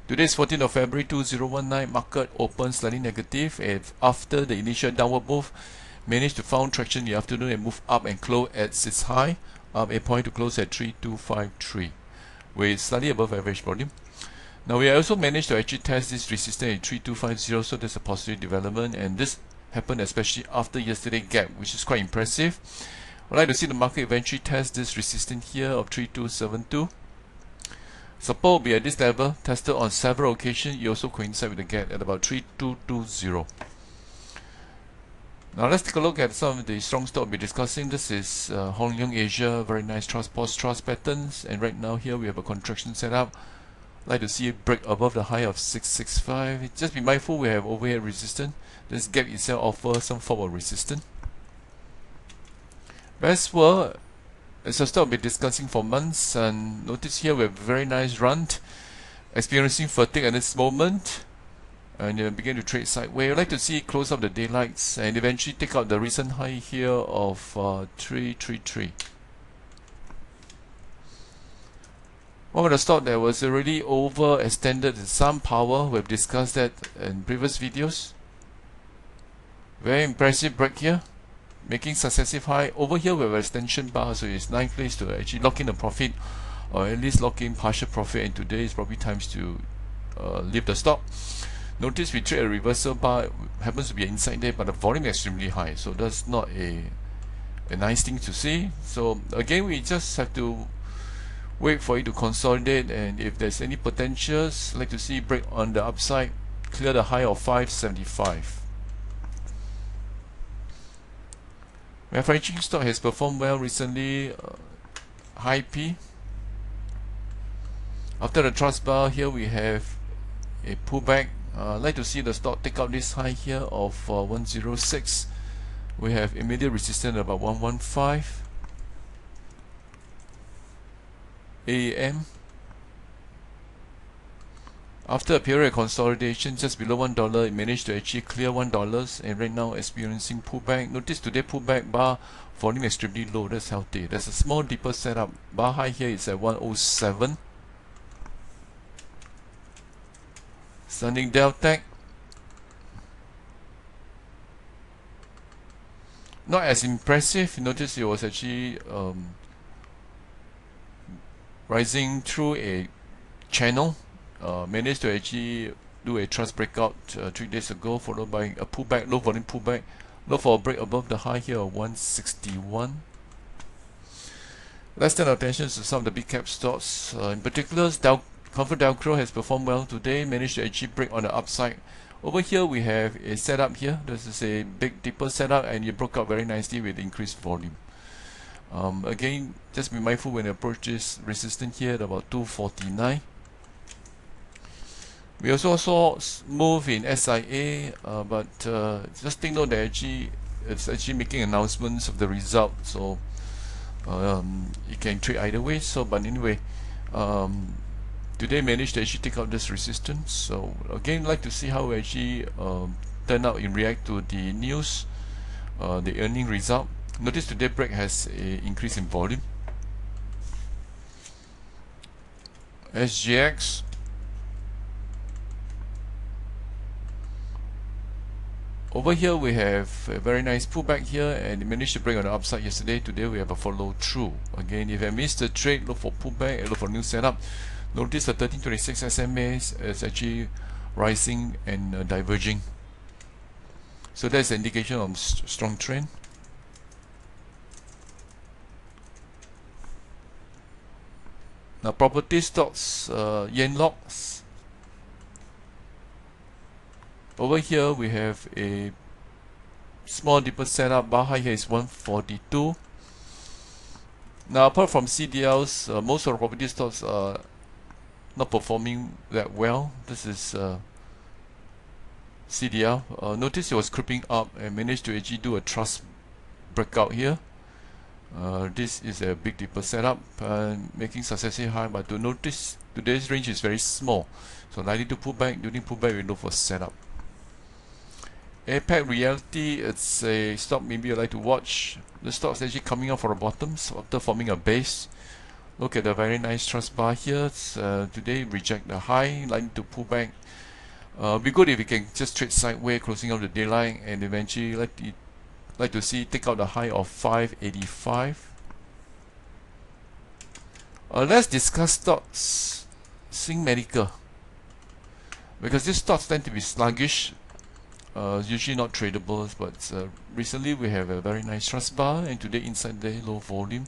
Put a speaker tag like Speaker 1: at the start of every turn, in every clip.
Speaker 1: Today is 14th of February 2019. Market opened slightly negative and after the initial downward move managed to found traction in the afternoon and move up and close at its high, up a point to close at 3253 with slightly above average volume. Now we also managed to actually test this resistance at 3250, so that's a positive development, and this happened especially after yesterday's gap, which is quite impressive. I'd like to see the market eventually test this resistance here of 3272. Support will be at this level, tested on several occasions. You also coincide with the gap at about 3220. Now let's take a look at some of the strong stock we'll be discussing. This is Hong Leong Asia, very nice trust patterns, and right now here we have a contraction setup. I'd like to see it break above the high of 665. Just be mindful we have overhead resistance. This gap itself offers some form of resistance. Best were as a stock we've been discussing for months, and notice here we have a very nice run, experiencing fatigue at this moment, and begin to trade sideways. I'd like to see it close up the daylights and eventually take out the recent high here of 333. One of the stock that was already overextended in some power, we've discussed that in previous videos. Very impressive break here, making successive high. Over here we have an extension bar, so it's a nice place to actually lock in the profit, or at least lock in partial profit, and today is probably times to leave the stock. Notice we trade a reversal bar, it happens to be inside there, but the volume is extremely high, so that's not a nice thing to see. So again, we just have to wait for it to consolidate, and if there's any potentials, like to see break on the upside, clear the high of 575. Manufacturing stock has performed well recently. High P. After the trust bar, here we have a pullback. I'd like to see the stock take out this high here of 106. We have immediate resistance about 115. AM. After a period of consolidation just below $1, it managed to actually clear $1 and right now experiencing pullback. Notice today pullback bar volume extremely low. That's healthy. There's a small deeper setup. Bar high here is at 107. Standing Deltec. Not as impressive. Notice it was actually rising through a channel. Managed to actually do a trust breakout 3 days ago, followed by a pullback, low volume pullback. Look for a break above the high here of 161. Let's turn our attention to some of the big cap stocks. In particular, Comfort Delgro has performed well today, managed to actually break on the upside. Over here we have a setup here. This is a big deeper setup, and it broke out very nicely with increased volume. Again, just be mindful when you approach this resistance here at about 249. We also saw move in SIA, but just take note that it's actually making announcements of the result, so you can trade either way. So, but anyway, today managed to actually take out this resistance. So again, like to see how we actually turn out in react to the news, the earning result. Notice today break has an increase in volume. SGX. Over here we have a very nice pullback here, and it managed to break on the upside yesterday. Today we have a follow through. Again, if I missed the trade, look for pullback and look for new setup. Notice the 1326 SMA is actually rising and diverging. So that's an indication of strong trend. Now property stocks, Yen Locks. Over here we have a small deeper setup. Bar high here is 142. Now apart from CDLs, most of the property stocks are not performing that well. This is CDL. Notice it was creeping up and managed to actually do a trust breakout here. This is a big deeper setup, making successive high, but to notice today's range is very small, so likely to pull back. During pullback we look for setup. APAC Realty, it's a stock maybe you like to watch. The stock's actually coming out for the bottoms after forming a base. Look at the very nice trust bar here. Today reject the high, like to pull back. Be good if we can just trade sideways, closing out the daylight, and eventually like to see take out the high of 585. Let's discuss stocks. Sync Medical, because these stocks tend to be sluggish, usually not tradable, but recently we have a very nice trust bar, and today inside the low volume,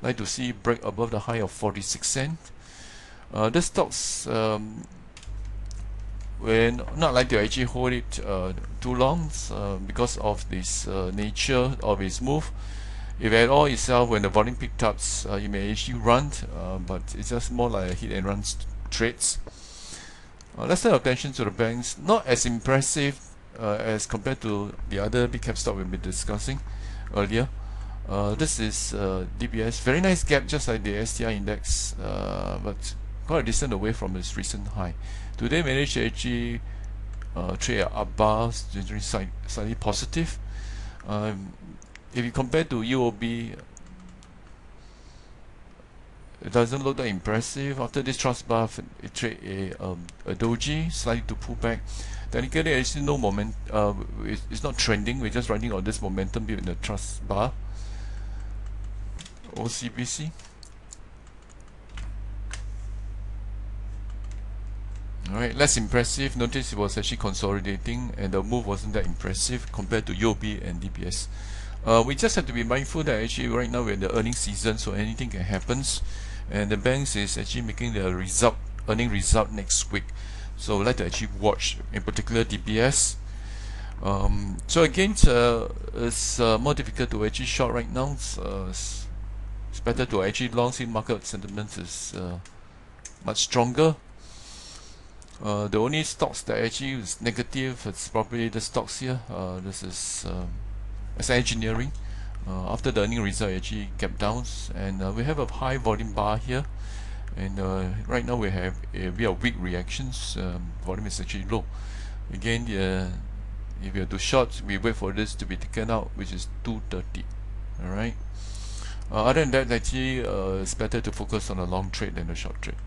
Speaker 1: like to see break above the high of 46 cents. The stocks we're not like to actually hold it too long because of this nature of its move. If at all itself, when the volume picked up, you may actually run, but it's just more like a hit and run trades. Let's turn our attention to the banks. Not as impressive as compared to the other big cap stock we've been discussing earlier. This is DBS, very nice gap, just like the STI index, but quite a distance away from its recent high. Today managed to actually trade up bars, generally slightly positive. If you compare to UOB, it doesn't look that impressive. After this trust bar, it trade a doji, slightly to pull back. Technically, actually no moment. It's not trending. We're just riding on this momentum built in the trust bar. OCBC. Alright, less impressive. Notice it was actually consolidating, and the move wasn't that impressive compared to UOB and DBS. We just have to be mindful that actually right now we're in the earnings season, so anything can happen. And the banks is actually making the earning result next week. So we'd like to actually watch, in particular DBS. So again, it's more difficult to actually short right now. It's better to actually long, since market sentiment is much stronger. The only stocks that actually is negative, it's probably the stocks here. This is as engineering. After the earning result, actually kept down, and we have a high volume bar here, and right now we have a weak reactions. Volume is actually low. Again, if you have to short, we wait for this to be taken out, which is 230. All right. Other than that, actually, it's better to focus on a long trade than a short trade.